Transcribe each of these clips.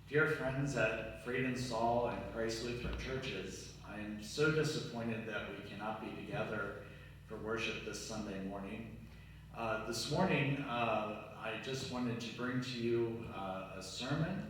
Dear friends at Freedom Saul and Christ Lutheran churches, I am so disappointed that we cannot be together for worship this Sunday morning. This morning, I just wanted to bring to you a sermon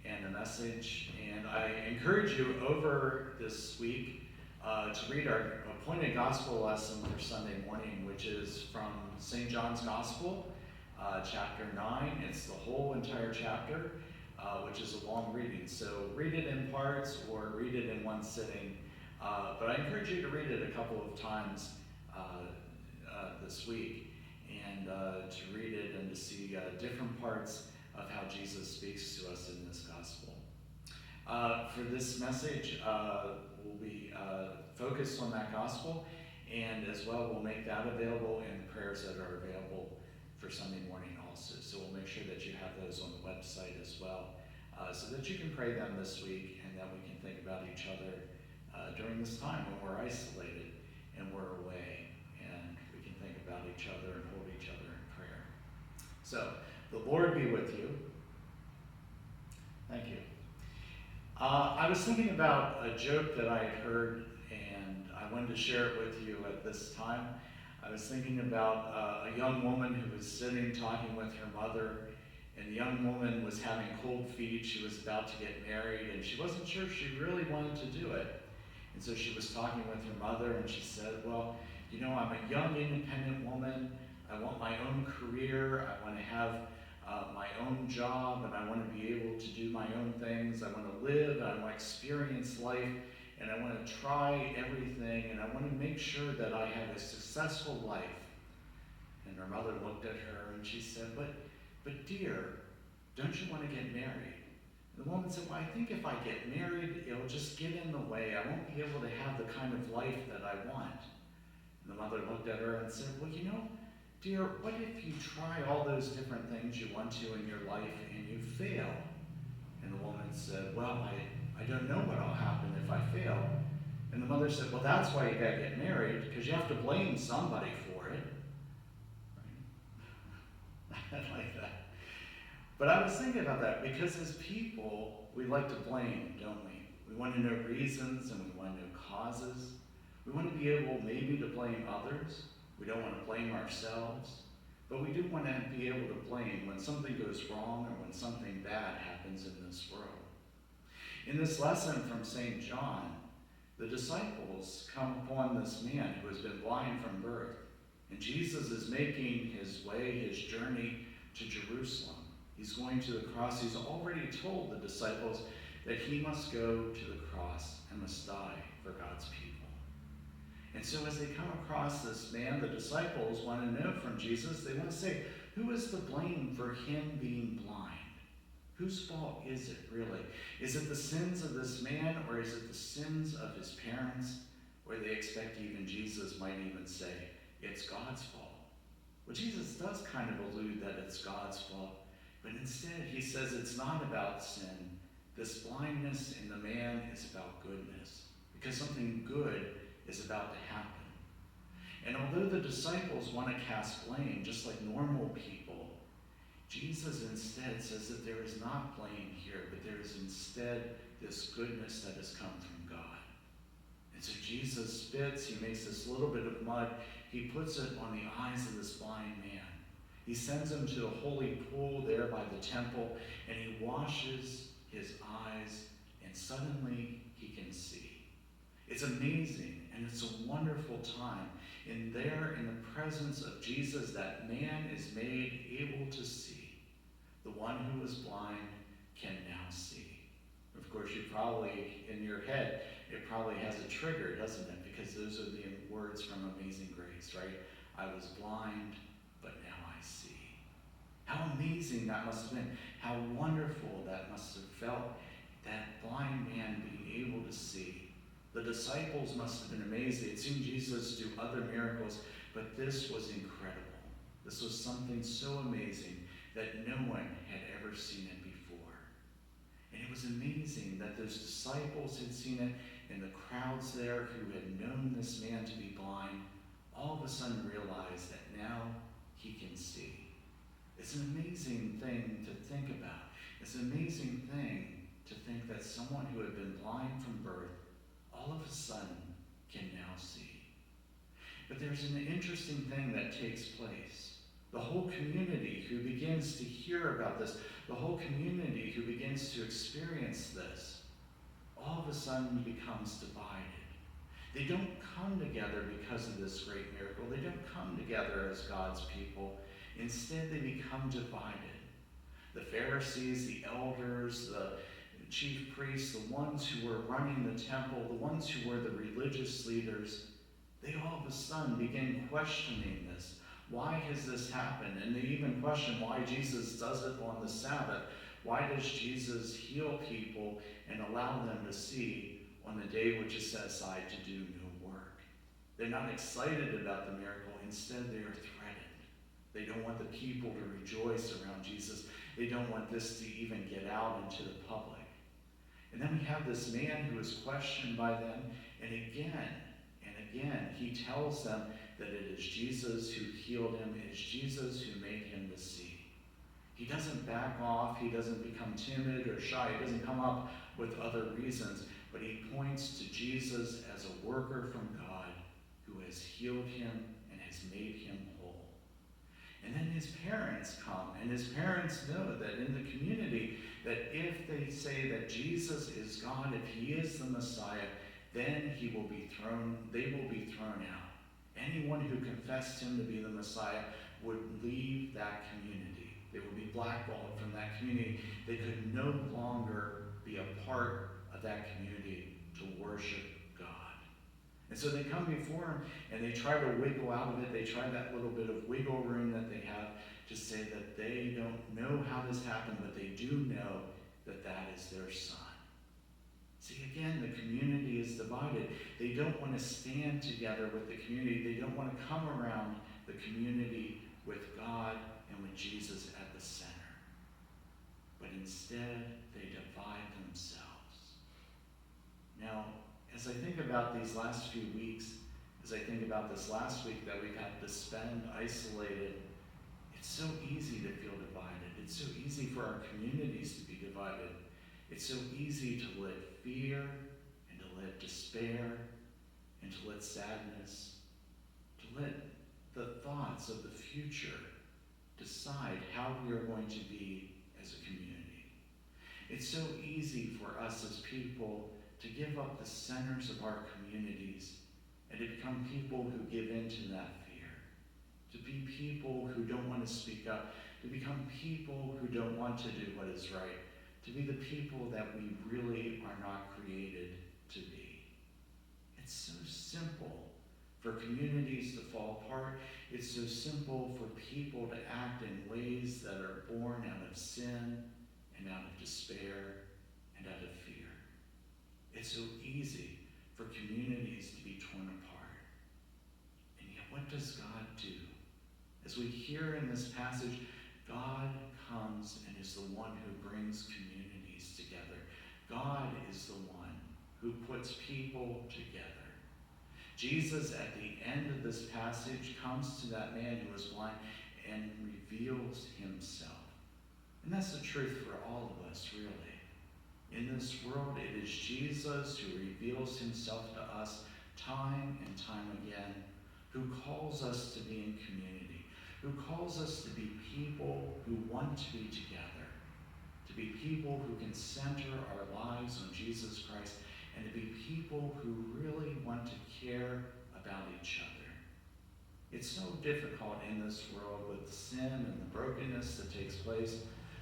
and a message, and I encourage you over this week to read our appointed gospel lesson for Sunday morning, which is from St. John's Gospel, chapter 9. It's the whole entire chapter, which is a long reading. So read it in parts or read it in one sitting. But I encourage you to read it a couple of times this week and to read it and to see different parts of how Jesus speaks to us in this gospel. For this message, we'll be focused on that gospel, and as well we'll make that available in the prayers that are available for Sunday morning also. So we'll make sure that you have those on the website as well, so that you can pray them this week and that we can think about each other during this time when we're isolated and we're away, and we can think about each other and hold each other in prayer. So the Lord be with you. Thank you. I was thinking about a joke that I had heard, and I wanted to share it with you at this time. I was thinking about a young woman who was sitting talking with her mother, and the young woman was having cold feet. She was about to get married, and she wasn't sure if she really wanted to do it. And so she was talking with her mother, and she said, well, you know, I'm a young, independent woman. I want my own career. I want to have my own job, and I want to be able to do my own things. I want to live, and I want to experience life, and I want to try everything, and I want to make sure that I have a successful life. And her mother looked at her, and she said, but dear, don't you want to get married? And the woman said, well, I think if I get married, it'll just get in the way. I won't be able to have the kind of life that I want. And the mother looked at her and said, well, you know, dear, what if you try all those different things you want to in your life and you fail? And the woman said, well, I don't know what'll happen if I fail. And the mother said, well, that's why you gotta get married, because you have to blame somebody for it. Right? I like that. But I was thinking about that because as people, we like to blame, don't we? We want to know reasons and we want to know causes. We want to be able maybe to blame others. We don't want to blame ourselves. But we do want to be able to blame when something goes wrong or when something bad happens in this world. In this lesson from St. John, the disciples come upon this man who has been blind from birth. And Jesus is making his way, his journey to Jerusalem. He's going to the cross. He's already told the disciples that he must go to the cross and must die for God's people. And so as they come across this man, the disciples want to know from Jesus, they want to say, who is to blame for him being blind? Whose fault is it, really? Is it the sins of this man, or is it the sins of his parents? Or they expect even Jesus might even say, it's God's fault. Well, Jesus does kind of allude that it's God's fault, but instead he says it's not about sin. This blindness in the man is about goodness, because something good is about to happen. And although the disciples want to cast blame, just like normal people, Jesus instead says that there is not blame here, but there is instead this goodness that has come from God. And so Jesus spits, he makes this little bit of mud, he puts it on the eyes of this blind man. He sends him to the holy pool there by the temple, and he washes his eyes, and suddenly he can see. It's amazing, and it's a wonderful time. And there, in the presence of Jesus, that man is made able to see. The one who was blind can now see. Of course, you probably, in your head, it probably has a trigger, doesn't it? Because those are the words from Amazing Grace, right? I was blind, but now I see. How amazing that must have been. How wonderful that must have felt, that blind man being able to see. The disciples must have been amazed. They had seen Jesus do other miracles, but this was incredible. This was something so amazing that no one had ever seen it before. And it was amazing that those disciples had seen it, and the crowds there who had known this man to be blind all of a sudden realized that now he can see. It's an amazing thing to think about. It's an amazing thing to think that someone who had been blind from birth all of a sudden can now see. But there's an interesting thing that takes place. The whole community who begins to hear about this, the whole community who begins to experience this, all of a sudden becomes divided. They don't come together because of this great miracle. They don't come together as God's people. Instead, they become divided. The Pharisees, the elders, the chief priests, the ones who were running the temple, the ones who were the religious leaders, they all of a sudden begin questioning this. Why has this happened? And they even question why Jesus does it on the Sabbath. Why does Jesus heal people and allow them to see on the day which is set aside to do no work? They're not excited about the miracle. Instead, they are threatened. They don't want the people to rejoice around Jesus. They don't want this to even get out into the public. And then we have this man who is questioned by them, and again, he tells them that it is Jesus who healed him, it is Jesus who made him to see. He doesn't back off, he doesn't become timid or shy, he doesn't come up with other reasons, but he points to Jesus as a worker from God who has healed him and has made him whole. And then his parents come, and his parents know that in the community, that if they say that Jesus is God, if he is the Messiah, then they will be thrown out. Anyone who confessed him to be the Messiah would leave that community. They would be blackballed from that community. They could no longer be a part of that community to worship God. And so they come before him and they try to wiggle out of it. They try that little bit of wiggle room that they have to say that they don't know how this happened, but they do know that that is their son. See, again, the community is divided. They don't want to stand together with the community. They don't want to come around the community with God and with Jesus at the center. But instead, they divide themselves. Now, as I think about these last few weeks, as I think about this last week that we've had to spend isolated, it's so easy to feel divided. It's so easy for our communities to be divided. It's so easy to let fear and to let despair and to let sadness, to let the thoughts of the future decide how we are going to be as a community. It's so easy for us as people to give up the centers of our communities and to become people who give in to that fear, to be people who don't want to speak up, to become people who don't want to do what is right, to be the people that we really are not created to be. It's so simple for communities to fall apart. It's so simple for people to act in ways that are born out of sin and out of despair and out of fear. It's so easy for communities to be torn apart. And yet, what does God do? As we hear in this passage, God comes and is the one who brings communities together. God is the one who puts people together. Jesus, at the end of this passage, comes to that man who was blind and reveals himself. And that's the truth for all of us, really. In this world, it is Jesus who reveals himself to us time and time again, who calls us to be in community, who calls us to be people who want to be together, to be people who can center our lives on Jesus Christ, and to be people who really want to care about each other. It's so difficult in this world with sin and the brokenness that takes place,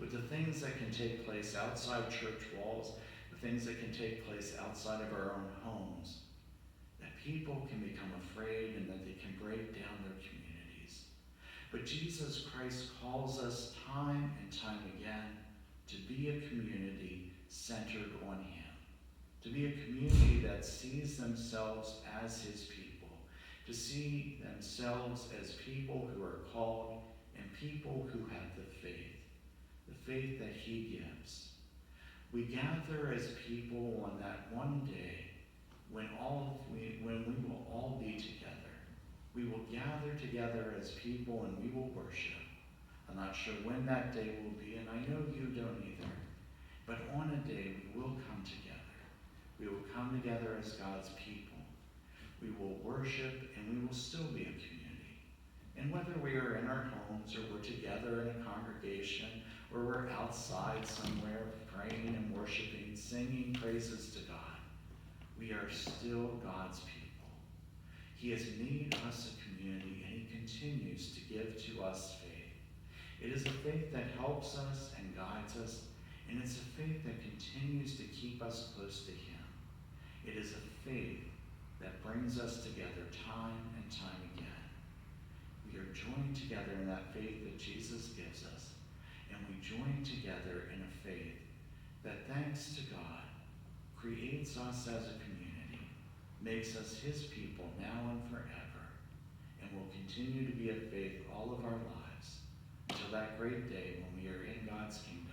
with the things that can take place outside church walls, the things that can take place outside of our own homes, that people can become afraid and that they can break down their communities. But Jesus Christ calls us time and time again to be a community centered on him, to be a community that sees themselves as his people, to see themselves as people who are called and people who have the faith that he gives. We gather as people on that one day when we will all be together. We will gather together as people and we will worship. I'm not sure when that day will be, and I know you don't either. But on a day we come together as God's people. We will worship and we will still be a community. And whether we are in our homes or we're together in a congregation or we're outside somewhere praying and worshiping, singing praises to God, we are still God's people. He has made us a community and he continues to give to us faith. It is a faith that helps us and guides us, and it's a faith that continues to keep us close to him. It is a faith that brings us together time and time again. We are joined together in that faith that Jesus gives us, and we join together in a faith that, thanks to God, creates us as a community, makes us his people now and forever, and will continue to be a faith all of our lives until that great day when we are in God's kingdom.